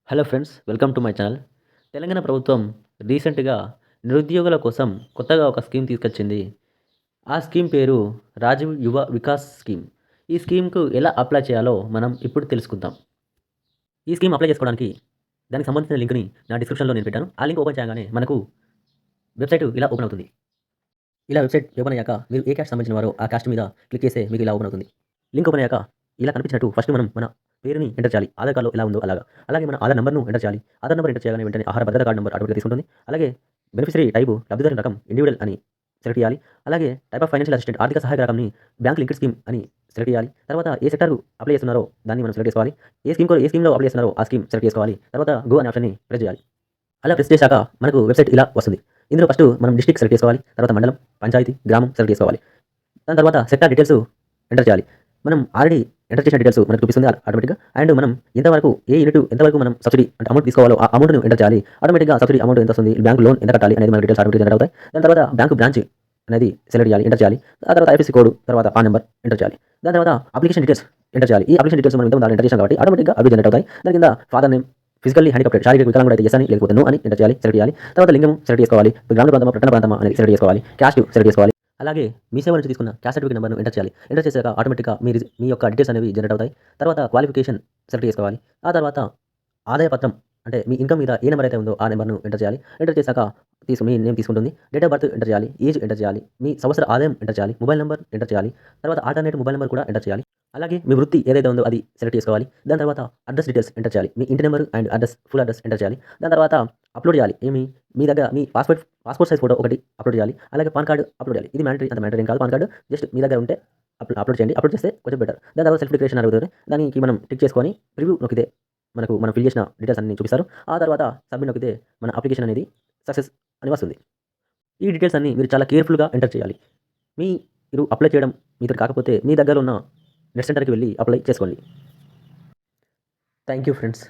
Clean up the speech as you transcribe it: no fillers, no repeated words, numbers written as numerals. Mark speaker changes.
Speaker 1: Hello friends, welcome to my channel. Telangana ప్రభుత్వం రీసెంట్‌గా నిరుద్యోగుల కోసం కొత్తగా ఒక స్కీమ్ తీసుకొచ్చింది. ఆ స్కీమ్ పేరు రాజీవ్ యువ వికాస్ స్కీమ్. ఈ స్కీమ్‌కు ఎలా అప్లై చేయాలో మనం ఇప్పుడు తెలుసుకుందాం. ఈ స్కీమ్ అప్లై చేసుకోవడానికి దానికి సంబంధించిన లింక్‌ని నా డిస్క్రిప్షన్‌లో నేను పెట్టాను. ఆ లింక్ ఓపెన్ చేయగానే మనకు వెబ్‌సైట్ ఇలా ఓపెన్ అవుతుంది. ఇలా వెబ్‌సైట్ ఓపెన్ అయ్యాక మీరు ఏ క్యాస్ట్ సంబంధించిన వారో ఆ క్యాస్ట్ మీద క్లిక్ చేస్తే మీకు ఇలా ఓపెన్ అవుతుంది. లింక్ ఓపెన్ అయ్యాక ఇలా కనిపించినట్టు ఫస్ట్ మనం మన పేరుని ఎంటర్ చేయాలి. ఆధార్ కార్డ్‌లో ఎలా ఉందో అలాగా. అలాగే మన ఆధార్ నంబర్‌ను ఎంటర్ చేయాలి. ఆధార్ నంబర్ ఎంటర్ చేయగానే వెంటనే ఆహార భద్రత కార్డ్ నంబర్ ఆటోమేటిక్‌గా తీసుకుంటుంది. అలాగే బెనిఫిషరీ టైపు లబ్ధిదారుని రకం ఇండివిడ్యువల్ అని సెలెక్ట్ చేయాలి. అలాగే టైప్ ఆఫ్ ఫైనాన్షియల్ అసిస్టెంట్ ఆర్థిక సహాయక రకంని బ్యాంక్ లింక్డ్ స్కీమ్ అని సెలెక్ట్ చేయాలి. తర్వాత ఏ సెక్టార్‌కు అప్లై చేస్తున్నారో దాన్ని మనం సెలెక్ట్ చేసుకోవాలి. ఏ స్కీమ్‌లో అప్లై చేస్తున్నారో ఆ స్కీమ్ సెలెక్ట్ చేసుకోవాలి. తర్వాత గో అనే ఆప్షన్‌ని ప్రెస్ చేయాలి. అలా ప్రెస్ చేశాక మనకు వెబ్‌సైట్ ఇలా వస్తుంది. ఇందులో ఫస్ట్ మనం డిస్ట్రిక్ట్ సెలెక్ట్ చేసుకోవాలి. తర్వాత మండలం, పంచాయతీ, గ్రామం సెలెక్ట్ చేసుకోవాలి. దాని తర్వాత సెక్టార్ డీటెయిల్స్ ఎంటర్ చేయాలి. మనం ఆల్రెడీ ఎంటర్ చేసిన డీటెయిల్స్ మనకు చూపిస్తుంది ఆటోమేటిక్‌గా. అండ్ మనం ఎంతవరకు ఏ యూనిట్ ఎంతవరకు మనం సబ్సిడీ అంటే అమౌంట్ తీసుకోవాలో ఆ అమౌంట్‌ను ఎంటర్ చేయాలి. ఆటోమేటిక్‌గా సబ్సిడీ అమౌంట్ ఎంత వస్తుంది, బ్యాంక్ లోన్ ఎంత కట్టాలి అనేది మన డీటెయిల్స్ ఆటోమేటిక్‌గా జనరేట్ అవుతాయి. దాని తర్వాత బ్యాంక్ బ్రాంచ్ అనేది సెలెక్ట్ చేయాలి, ఎంటర్ చేయాలి. ఆ తర్వాత ఐఎఫ్ఎస్‌సి కోడ్, తర్వాత పాన్ నంబర్ ఎంటర్ చేయాలి. దాని తర్వాత అప్లికేషన్ డీటెయిల్స్ ఎంటర్ చేయాలి. ఈ అప్లికేషన్ డీటెయిల్స్ మనం ఇంతకుముందు ఎంటర్ చేసాం కాబట్టి ఆటోమేటిక్‌గా అవి జనరేట్ అవుతాయి. దాని కింద ఫాదర్ నేమ్, ఫిజికల్లీ హ్యాండిక్యాప్టెడ్ శారీరక వికలాంగుడు అయితే యెస్ అని, లేకపోతే నో అని ఎంటర్ చేయాలి, సెలెక్ట్ చేయాలి. తర్వాత లింగం సెలెక్ట్ చేసుకోవాలి. గ్రామీణ ప్రాంతమా, పట్టణ ప్రాంతమా అనేది సెలెక్ట్ చేసుకోవాలి. క్యాస్ట్ సెలెక్ట్ చేసుకోవాలి. అలాగే మీ సేవ నుంచి తీసుకున్న క్యాస్ట్ సర్టిఫికేట్ నంబర్‌ను ఎంటర్ చేయాలి. ఎంటర్ చేశాక ఆటోమేటిక్‌గా మీ యొక్క డీటెయిల్స్ అనేవి జనరేట్ అవుతాయి. తర్వాత క్వాలిఫికేషన్ సెలెక్ట్ చేసుకోవాలి. ఆ తర్వాత ఆదాయ పత్రం అంటే మీ ఇన్‌కమ్ మీద ఏ నంబర్ అయితే ఉందో ఆ నంబర్‌ను ఎంటర్ చేయాలి. ఎంటర్ చేశాక మీ నేమ్ తీసుకుంటుంది. డేట్ ఆఫ్ బర్త్ ఎంటర్ చేయాలి. ఏజ్ ఎంటర్ చేయాలి. మీ సంవత్సర ఆదాయం ఎంటర్ చేయాలి. మొబైల్ నంబర్ ఎంటర్ చేయాలి. తర్వాత ఆల్టర్‌నేట్ మొబైల్ నంబర్ కూడా ఎంటర్ చేయాలి. అలాగే మీ వృత్తి ఏదైతే ఉందో అది సెలెక్ట్ చేసుకోవాలి. దాని తర్వాత అడ్రెస్ డీటెయిల్స్ ఎంటర్ చేయాలి. మీ ఇంటి number and address, full address enter చేయాలి. దాని తర్వాత అప్‌లోడ్ చేయాలి. మీ దగ్గర మీ పాస్‌పోర్ట్ సైజ్ ఫోటో ఒకటి అప్‌లోడ్ చేయాలి. అలాగే పాన్ కార్డ్ అప్‌లోడ్ చేయాలి. ఇది మ్యాండేటరీ ఏం కాదు పాన్ కార్డ్. జస్ట్ మీ దగ్గర ఉంటే అప్‌లోడ్ చేయండి. అప్‌లోడ్ చేస్తే కొంచెం బెటర్. దాని తర్వాత సెల్ఫ్ డిక్లరేషన్ అడుగుతుంది. దానికి మనం టిక్ చేసుకొని ప్రివ్యూ నొక్కితే మనం ఫిల్ చేసిన డీటెయిల్స్ అన్నీ చూపిస్తారు. ఆ తర్వాత సబ్మిట్ నొక్కితే మన అప్లికేషన్ అనేది సక్సెస్ అని వస్తుంది. ఈ డీటెయిల్స్ అన్నీ మీరు చాలా కేర్‌ఫుల్‌గా ఎంటర్ చేయాలి. మీరు అప్లై చేయడం మీతోటి కాకపోతే మీ దగ్గరలో ఉన్న నెట్ సెంటర్‌కి వెళ్లి అప్లై చేసుకోండి. Thank you friends.